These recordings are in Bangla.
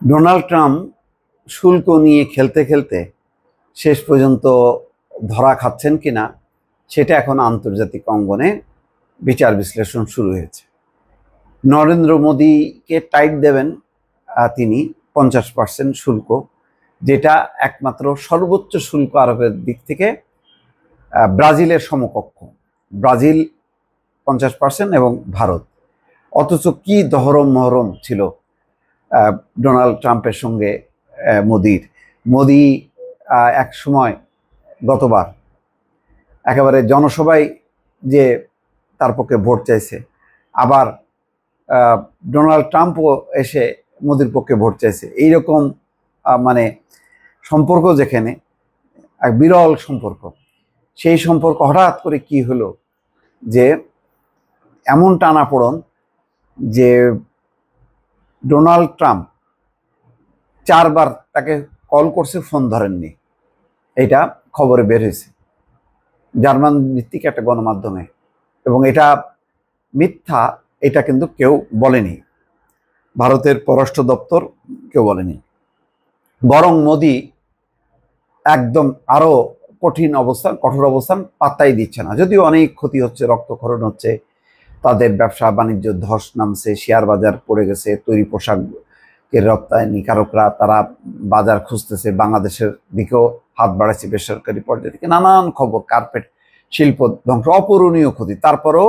ডোনাল্ড ট্রাম্প শুল্ক নিয়ে খেলতে খেলতে শেষ পর্যন্ত ধরা খাচ্ছেন কিনা সেটা এখন আন্তর্জাতিক অঙ্গনে বিচার বিশ্লেষণ শুরু হয়েছে। নরেন্দ্র মোদীকে টাইট দেবেন তিনি 50% শুল্ক, যেটা একমাত্র সর্বোচ্চ শুল্ক আরোপের দিক থেকে ব্রাজিলের সমকক্ষ। ব্রাজিল 50% এবং ভারত। অথচ কি দহরম মহরম ছিল ডোনাল্ড ট্রাম্পের সঙ্গে মোদি এক সময় গতবার একেবারে জনসভায় যে তার পক্ষে ভোট চাইছে, আবার ডোনাল্ড ট্রাম্পও এসে মোদির পক্ষে ভোট চাইছে। এইরকম মানে সম্পর্ক, যেখানে এক বিরল সম্পর্ক, সেই সম্পর্ক হঠাৎ করে কি হলো যে এমন টানাপোড়েন যে ডোনাল্ড ট্রাম্প 4 বার তাকে কল করছে, ফোন ধরেননি। এটা খবরে বের হয়েছে জার্মান ভিত্তিক একটা গণমাধ্যমে, এবং এটা মিথ্যা, এটা কিন্তু কেউ বলেনি, ভারতের পররাষ্ট্র দপ্তর কেউ বলেনি। বরং মোদি একদম আরো কঠোর অবস্থান পাত্তাই দিচ্ছে না। যদিও অনেক ক্ষতি হচ্ছে, রক্তক্ষরণ হচ্ছে, তাদের ব্যবসা বাণিজ্য ধস নামছে, শেয়ার বাজার পড়ে গেছে, তৈরি পোশাকের রপ্তানিকারকরা তারা বাজার খুঁজতেছে, বাংলাদেশের দিকেও হাত বাড়াচ্ছে বেসরকারি পর্যায়ে থেকে, নানান খবর, কার্পেট শিল্প ধ্বংস, অপূরণীয় ক্ষতি। তারপরেও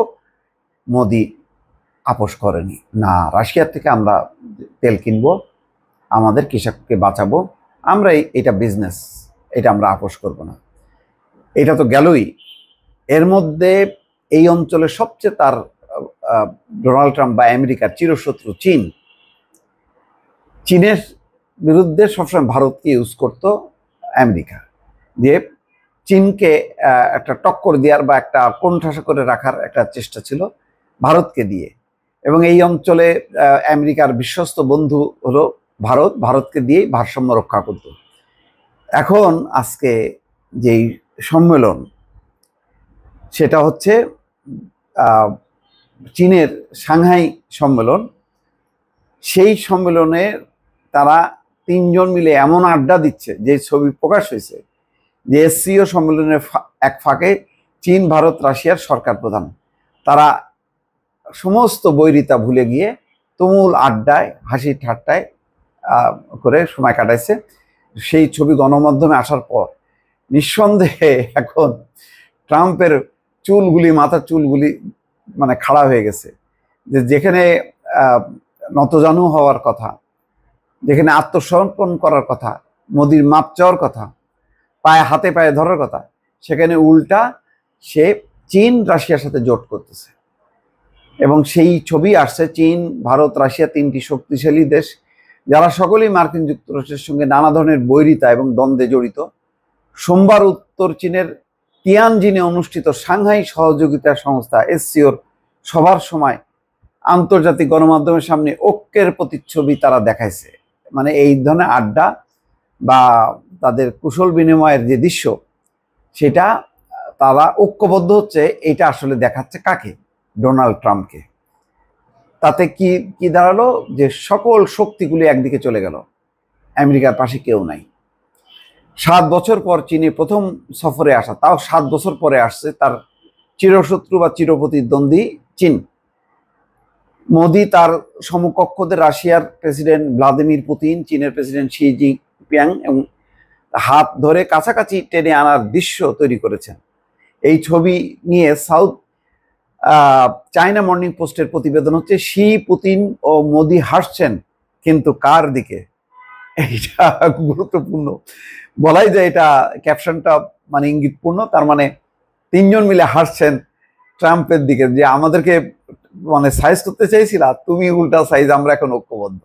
মোদি আপোষ করেনি। না, রাশিয়ার থেকে আমরা তেল কিনবো, আমাদের কৃষককে বাঁচাবো, আমরা এটা বিজনেস, এটা আমরা আপোষ করব না। এটা তো গেলই। এর মধ্যে এই অঞ্চলের সবচেয়ে তার ডোনাল্ড ট্রাম্প বা আমেরিকার চিরশত্রু চীনের বিরুদ্ধে সবসময় ভারতকে ইউজ করত আমেরিকা, যে চীনকে একটা টক্কর দেওয়ার বা একটা কোণঠাসা করে রাখার একটা চেষ্টা ছিল ভারতকে দিয়ে। এবং এই অঞ্চলে আমেরিকার বিশ্বস্ত বন্ধু হলো ভারত, ভারতকে দিয়েই ভারসাম্য রক্ষা করত। এখন আজকে যেই সম্মেলন, সেটা হচ্ছে চীনের সাংহাই সম্মেলন। সেই সম্মেলনে তারা 3 জন মিলে এমন আড্ডা দিচ্ছে, যে ছবি প্রকাশ হয়েছে, যে এসসিও সম্মেলনের এক ফাঁকে চীন, ভারত, রাশিয়ার সরকার প্রধান তারা সমস্ত বৈরিতা ভুলে গিয়ে তুমুল আড্ডায়, হাসি ঠাট্টায় করে সময় কাটাইছে। সেই ছবি গণমাধ্যমে আসার পর নিঃসন্দেহে এখন ট্রাম্পের মাথার চুলগুলি মানে খাড়া হয়ে গেছে। যেখানে নতজানু হওয়ার কথা, যেখানে আত্মসমর্পণ করার কথা, মোদির মাপ চাওয়ার কথা, হাতে পায়ে ধরার কথা, সেখানে উল্টা সে চীন, রাশিয়ার সাথে জোট করতেছে। এবং সেই ছবি আসছে চীন, ভারত, রাশিয়া, 3টি শক্তিশালী দেশ, যারা সকলেই মার্কিন যুক্তরাষ্ট্রের সঙ্গে নানা ধরনের বৈরিতা এবং দ্বন্দ্বে জড়িত। সোমবার উত্তর চীনের তিয়ানজিনে অনুষ্ঠিত সাংহাই সহযোগিতা সংস্থা এসসিওর সভার সময় আন্তর্জাতিক গণমাধ্যমের সামনে ঐক্যের প্রতিচ্ছবি তারা দেখাইছে। মানে এই ধরনের আড্ডা বা তাদের কুশল বিনিময়ের যে দৃশ্য, সেটা তারা ঐক্যবদ্ধ হচ্ছে, এটা আসলে দেখাচ্ছে কাকে? ডোনাল্ড ট্রাম্পকে। তাতে কি কি দাঁড়ালো? যে সকল শক্তিগুলি একদিকে চলে গেল, আমেরিকার পাশে কেউ নাই। 7 বছর পর চীনে প্রথম সফরে আসা, তাও 7 বছর পরে আসছে তার চিরশত্রু বা চিরপ্রতিদ্বন্দ্বী চীন। মোদি তার সমকক্ষদের রাশিয়ার প্রেসিডেন্ট ভ্লাদিমির পুতিন, চীনের প্রেসিডেন্ট শি জিনপিং এবং হাত ধরে কাছাকাছি টেনে আনার দৃশ্য তৈরি করেছেন। এই ছবি নিয়ে সাউথ চায়না মর্নিং পোস্টের প্রতিবেদন হচ্ছে, শি, পুতিন ও মোদি হাসছেন, কিন্তু কার দিকে? এইটা গুরুত্বপূর্ণ, বলাই যায়। এটা ক্যাপশনটা মানে ইঙ্গিতপূর্ণ। তার মানে 3 জন মিলে হাসছেন ট্রাম্পের দিকে, যে আমাদেরকে মানে সাইজ করতে চাইছিলা, তুমি উল্টা সাইজ, আমরা এখন ঐক্যবদ্ধ।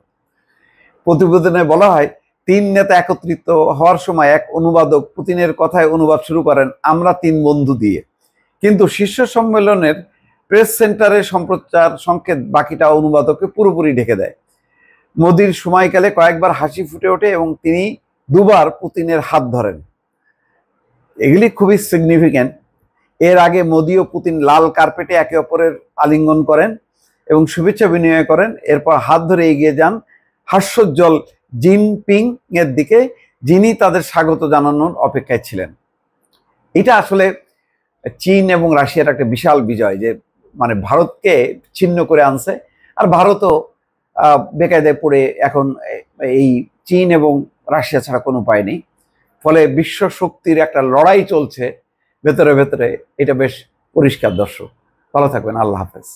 প্রতিবেদনে বলা হয়, 3 নেতা একত্রিত হওয়ার সময় এক অনুবাদক পুতিনের কথায় অনুবাদ শুরু করেন, আমরা 3 বন্ধু দিয়ে। কিন্তু শীর্ষ সম্মেলনের প্রেস সেন্টারে সম্প্রচার সংকেত বাকিটা অনুবাদককে পুরোপুরি ঢেকে দেয়। মোদির সময়কালে কয়েকবার হাসি ফুটে ওঠে এবং তিনি 2 বার পুতিনের হাত ধরেন। এগুলি খুবই সিগনিফিক্যান্ট। এর আগে মোদি ও পুতিন লাল কার্পেটে একে অপরের আলিঙ্গন করেন এবং শুভেচ্ছা বিনিময় করেন। এরপর হাত ধরে এগিয়ে যান হাস্যোজ্জ্বল জিনপিং এর দিকে, যিনি তাদের স্বাগত জানানোর অপেক্ষায় ছিলেন। এটা আসলে চীন এবং রাশিয়ার একটা বিশাল বিজয়, যে মানে ভারতকে ছিন্ন করে আনছে। আর ভারতও বেকায়দায় পড়ে এখন এই চীন এবং রাশিয়া ছাড়া কোনো উপায় নেই। ফলে বিশ্ব শক্তির একটা লড়াই চলছে ভেতরে ভেতরে, এটা বেশ পরিষ্কার। দর্শক ভালো থাকবেন, আল্লাহ হাফেজ।